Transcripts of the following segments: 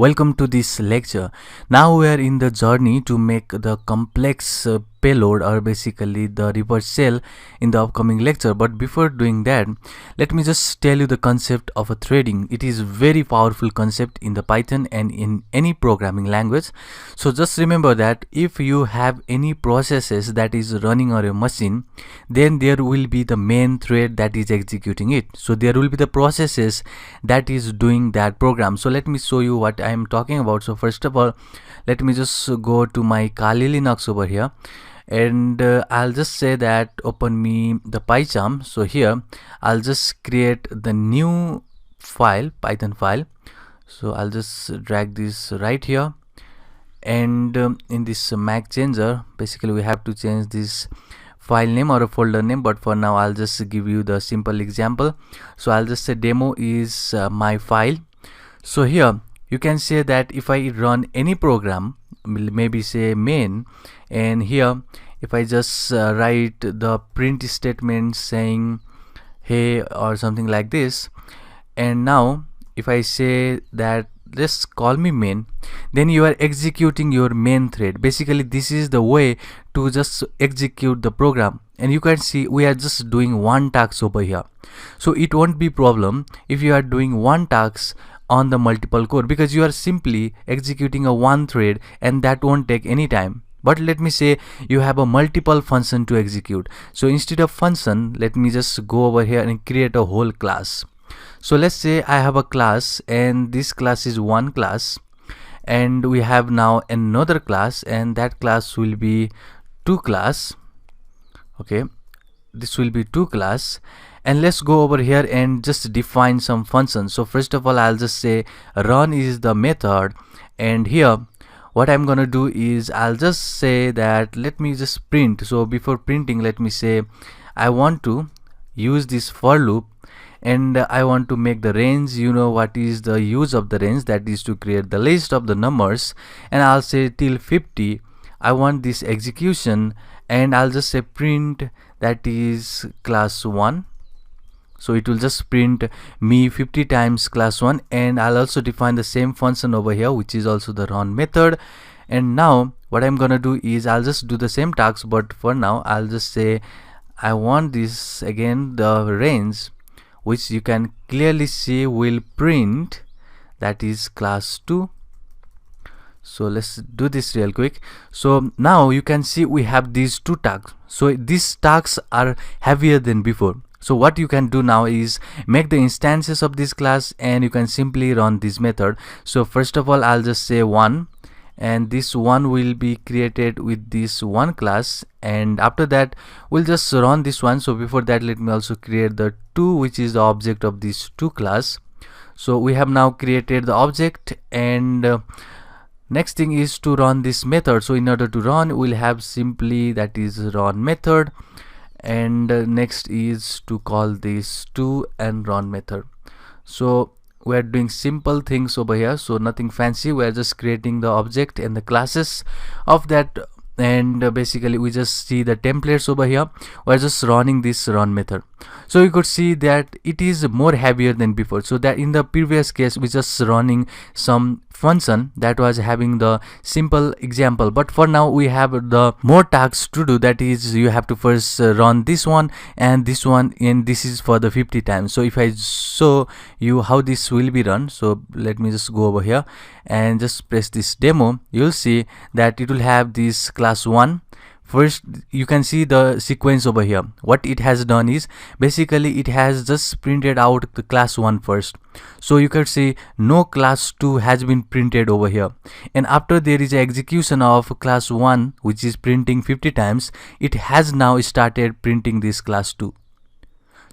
Welcome to this lecture. Now we are in the journey to make the complex payload or basically the reverse shell in the upcoming lecture. But before doing that, let me just tell you the concept of a threading. It is very powerful concept in the Python and in any programming language. So just remember that if you have any processes that is running on a machine, then there will be the main thread that is executing it. So there will be the processes that is doing that program. So let me show you what I am talking about. So first of all, let me just go to my Kali Linux over here, and I'll just say that open me the PyCharm. So here I'll just create the new file, Python file. So I'll just drag this right here, and in this Mac changer, basically we have to change this file name or a folder name, but for now I'll just give you the simple example. So I'll just say demo is my file. So here you can say that if I run any program, maybe say main, and here if I just write the print statement saying hey or something like this, and now if I say that let's call me main, then you are executing your main thread. Basically this is the way to just execute the program, and you can see we are just doing one task over here. So it won't be problem if you are doing one task on the multiple core, because you are simply executing a one thread and that won't take any time. But let me say you have a multiple function to execute. So instead of function, let me just go over here and create a whole class. So let's say I have a class, and this class is one class, and we have now another class, and that class will be two class. Okay, this will be two class, and let's go over here and just define some functions. So first of all, I'll just say run is the method, and here what I'm gonna do is I'll just say that let me just print. So before printing, let me say I want to use this for loop, and I want to make the range. You know what is the use of the range? That is to create the list of the numbers, and I'll say till 50 I want this execution, and I'll just say print that is class 1. So it will just print me 50 times class 1, and I'll also define the same function over here, which is also the run method. And now what I'm gonna do is I'll just do the same task, but for now I'll just say I want this again the range, which you can clearly see will print that is class 2. So let's do this real quick. So now you can see we have these two tasks. So these tasks are heavier than before. So what you can do now is make the instances of this class, and you can simply run this method. So first of all, I'll just say 1, and this 1 will be created with this one class, and after that we'll just run this one. So before that, let me also create the 2, which is the object of this 2 class. So we have now created the object, and next thing is to run this method. So in order to run, we'll have simply that is run method, and next is to call this 2 and run method. So we are doing simple things over here, so nothing fancy. We are just creating the object and the classes of that, and basically we just see the templates over here. We're just running this run method. So you could see that it is more heavier than before. So that in the previous case we just running some function that was having the simple example, but for now we have the more tasks to do. That is, you have to first run this one and this one, and this is for the 50 times. So if I show you how this will be run, so let me just go over here and just press this demo. You'll see that it will have this class 1. First you can see the sequence over here. What it has done is basically it has just printed out the class 1 first. So you can see no class 2 has been printed over here, and after there is a execution of class 1, which is printing 50 times, it has now started printing this class 2.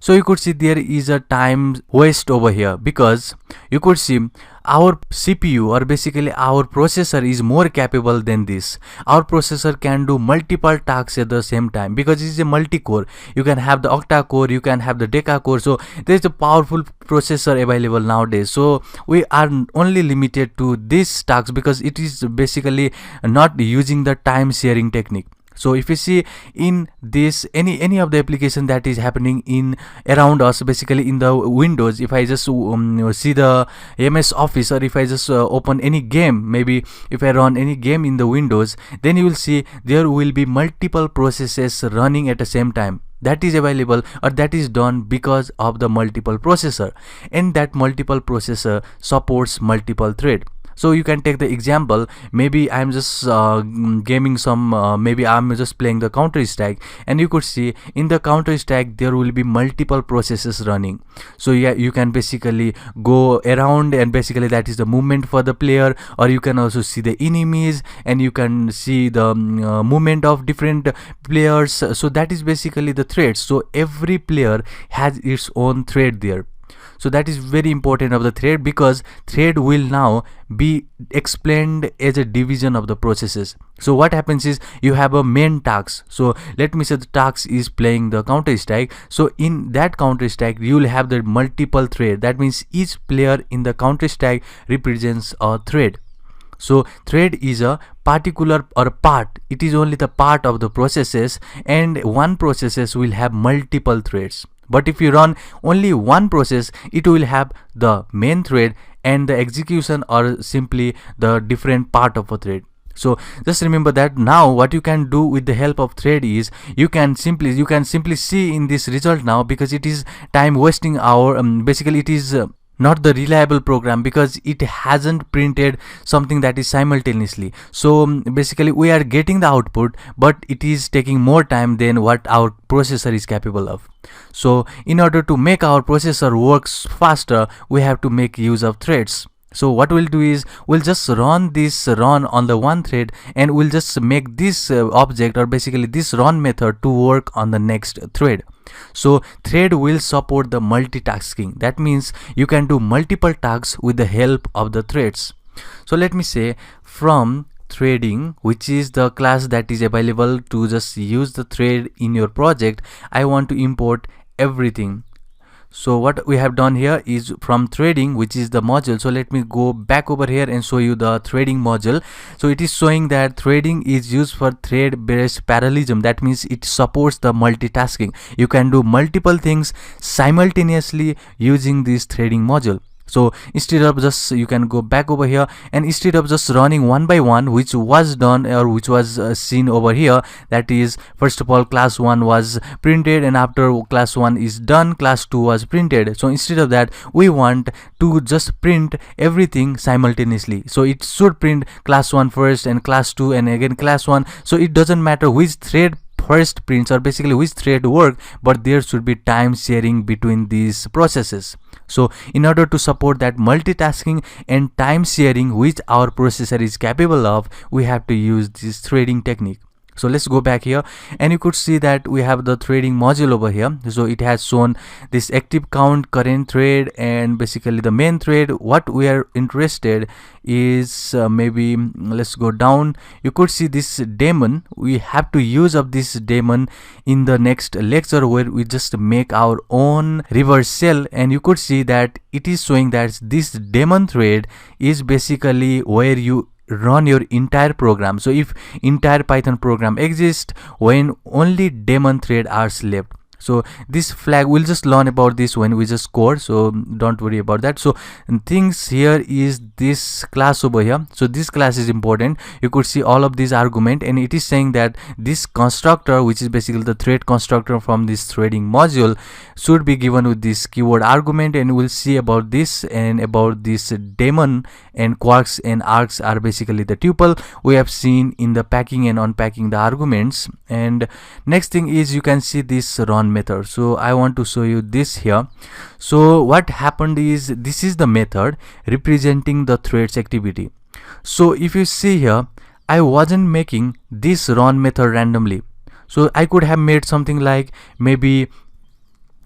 So you could see there is a time waste over here, because you could see our CPU or basically our processor is more capable than this. Our processor can do multiple tasks at the same time, because it is a multi-core. You can have the octa core, you can have the deca core. So there is a powerful processor available nowadays. So we are only limited to this task because it is basically not using the time sharing technique. So if you see in this any of the application that is happening in around us, basically in the Windows, if I just see the MS Office, or if I just open any game, maybe if I run any game in the Windows, then you will see there will be multiple processes running at the same time. That is available, or that is done because of the multiple processor, and that multiple processor supports multiple thread. So you can take the example, maybe I'm just gaming some, maybe I'm just playing the Counter-Strike, and you could see in the Counter-Strike there will be multiple processes running. So yeah, you can basically go around, and basically that is the movement for the player, or you can also see the enemies, and you can see the movement of different players. So that is basically the threads. So every player has its own thread there. So that is very important of the thread, because thread will now be explained as a division of the processes. So what happens is you have a main task. So let me say the task is playing the Counter-Strike. So in that Counter-Strike you will have the multiple thread. That means each player in the Counter-Strike represents a thread. So thread is a particular or a part. It is only the part of the processes, and one processes will have multiple threads. But if you run only one process, it will have the main thread and the execution, or simply the different part of a thread. So just remember that. Now what you can do with the help of thread is you can simply see in this result now, because it is time wasting our basically it is not the reliable program, because it hasn't printed something that is simultaneously. So basically we are getting the output, but it is taking more time than what our processor is capable of. So in order to make our processor works faster, we have to make use of threads. So what we'll do is we'll just run on the one thread, and we'll just make this object, or basically this run method, to work on the next thread. So thread will support the multitasking. That means you can do multiple tasks with the help of the threads. So let me say from threading, which is the class that is available to just use the thread in your project, I want to import everything. So what we have done here is from threading, which is the module. So let me go back over here and show you the threading module. So it is showing that threading is used for thread based parallelism. That means it supports the multitasking. You can do multiple things simultaneously using this threading module. So instead of just, you can go back over here, and instead of just running one by one, which was done, or which was seen over here, that is, first of all class 1 was printed, and after class 1 is done, class 2 was printed. So instead of that, we want to just print everything simultaneously. So it should print class 1 first, and class 2, and again class 1. So it doesn't matter which thread first prints, or basically which thread work, but there should be time sharing between these processes. So in order to support that multitasking and time sharing which our processor is capable of, we have to use this threading technique. So let's go back here, and you could see that we have the threading module over here. So it has shown this active count, current thread, and basically the main thread. What we are interested is maybe let's go down. You could see this daemon. We have to use of this daemon in the next lecture, where we just make our own reverse shell, and you could see that it is showing that this daemon thread is basically where you run your entire program. So if entire Python program exists, when only daemon thread are left. So this flag, we'll just learn about this when we just code, so don't worry about that. So things here is this class over here. So this class is important. You could see all of these argument, and it is saying that this constructor, which is basically the thread constructor from this threading module, should be given with this keyword argument, and we'll see about this, and about this daemon and quarks and args are basically the tuple we have seen in the packing and unpacking the arguments. And next thing is you can see this run method. So I want to show you this here. So what happened is, this is the method representing the threads activity. So if you see here, I wasn't making this run method randomly. So I could have made something like maybe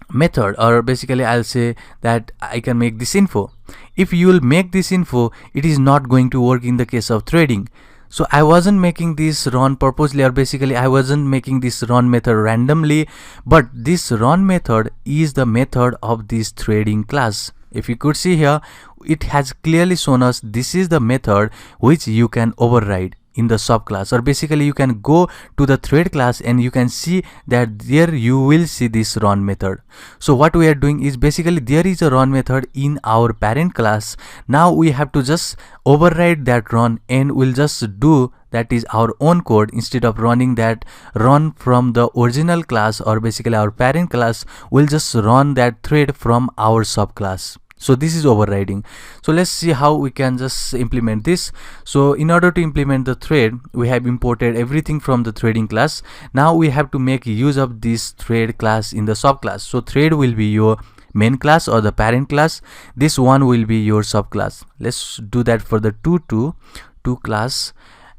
method, or basically I'll say that I can make this info. If you will make this info, it is not going to work in the case of threading. So I wasn't making this run purposely, or basically I wasn't making this run method randomly, but this run method is the method of this threading class. If you could see here, it has clearly shown us this is the method which you can override. in the subclass, or basically you can go to the thread class and you can see that there you will see this run method. So what we are doing is basically there is a run method in our parent class. Now we have to just override that run and we'll just do that is our own code. Instead of running that run from the original class or basically our parent class, we'll just run that thread from our subclass. So this is overriding. So let's see how we can just implement this. So in order to implement the thread, we have imported everything from the threading class. Now we have to make use of this thread class in the subclass. So thread will be your main class or the parent class. This one will be your subclass. Let's do that for the to class,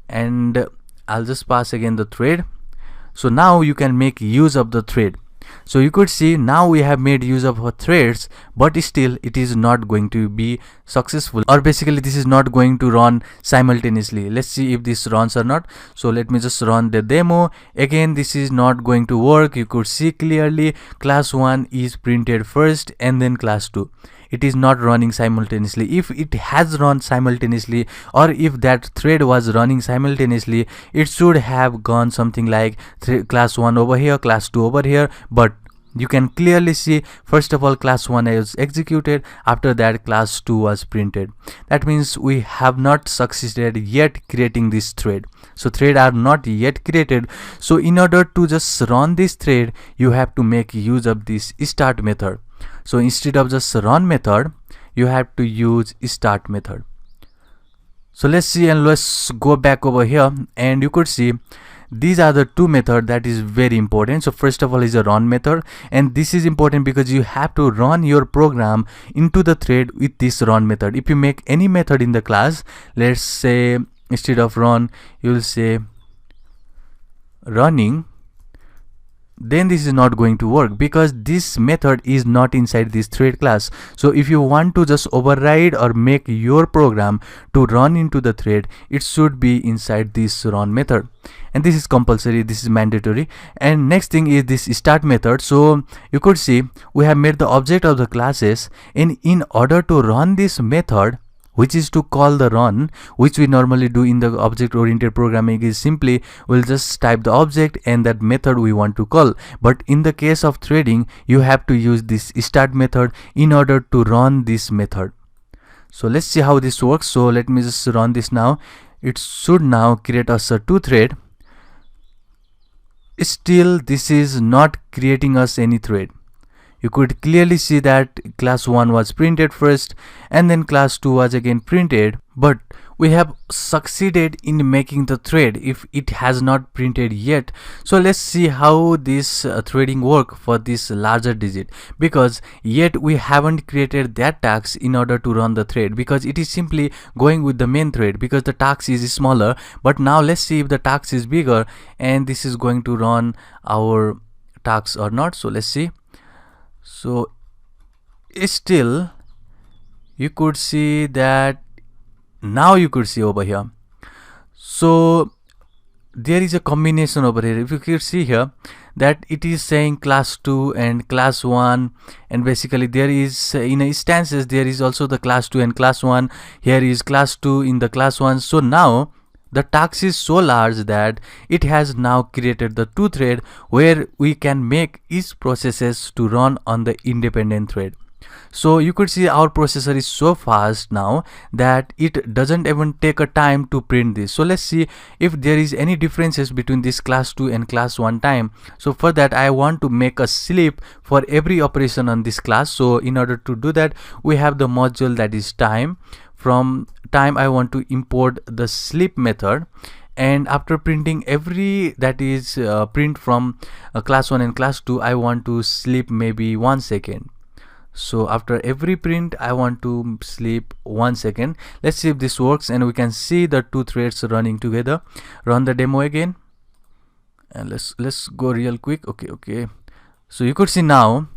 and I'll just pass again the thread. So now you can make use of the thread. So you could see now we have made use of our threads, but still it is not going to be successful, or basically this is not going to run simultaneously. Let's see if this runs or not. So let me just run the demo again. This is not going to work. You could see clearly class 1 is printed first and then class 2. It is not running simultaneously. If it has run simultaneously, or if that thread was running simultaneously, it should have gone something like class 1 over here, class 2 over here. But you can clearly see, first of all, class 1 is executed, after that class 2 was printed. That means we have not succeeded yet creating this thread. So thread are not yet created. So in order to just run this thread, you have to make use of this start method. So instead of just run method, you have to use start method. So let's see, and let's go back over here, and you could see these are the two methods that is very important. So first of all is a run method, and this is important because you have to run your program into the thread with this run method. If you make any method in the class, let's say instead of run you will say running, then this is not going to work because this method is not inside this thread class. So if you want to just override or make your program to run into the thread, it should be inside this run method, and this is compulsory, this is mandatory. And next thing is this start method. So you could see we have made the object of the classes, and in order to run this method, which is to call the run, which we normally do in the object oriented programming, is simply we'll just type the object and that method we want to call. But in the case of threading, you have to use this start method in order to run this method. So let's see how this works. So let me just run this now. It should now create us a two thread. Still this is not creating us any thread. You could clearly see that class 1 was printed first and then class 2 was again printed, but we have succeeded in making the thread if it has not printed yet. So let's see how this threading work for this larger digit, because yet we haven't created that task in order to run the thread, because it is simply going with the main thread because the task is smaller. But now let's see if the task is bigger and this is going to run our task or not. So let's see. So still you could see that now you could see over here. So there is a combination over here. If you could see here that it is saying class 2 and class 1, and basically there is in instances there is also the class 2 and class 1. Here is class 2 in the class 1. So now the task is so large that it has now created the two thread where we can make each processes to run on the independent thread. So you could see our processor is so fast now that it doesn't even take a time to print this. So let's see if there is any differences between this class 2 and class 1 time. So for that I want to make a sleep for every operation on this class. So in order to do that, we have the module that is time. From time I want to import the sleep method, and after printing every that is print from class 1 and class 2, I want to sleep maybe 1 second. So after every print I want to sleep 1 second. Let's see if this works, and we can see the two threads running together. Run the demo again, and let's go real quick. Okay, so you could see now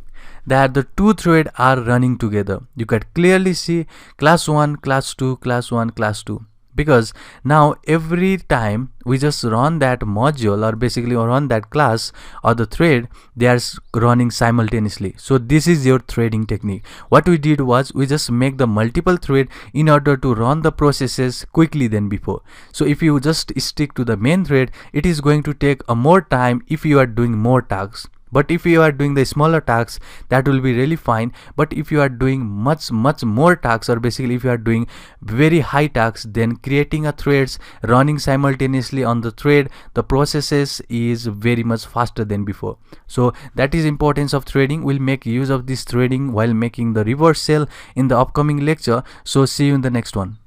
that the two threads are running together. You can clearly see class 1, class 2, class 1, class 2. because now every time we just run that module or basically run that class or the thread, they are running simultaneously. So this is your threading technique. What we did was we just make the multiple thread in order to run the processes quickly than before. So if you just stick to the main thread, it is going to take a more time if you are doing more tasks. But if you are doing the smaller tasks, that will be really fine. But if you are doing much more tasks, or basically if you are doing very high tasks, then creating a threads running simultaneously on the thread, the processes is very much faster than before. So that is importance of threading. We'll make use of this threading while making the reverse shell in the upcoming lecture. So see you in the next one.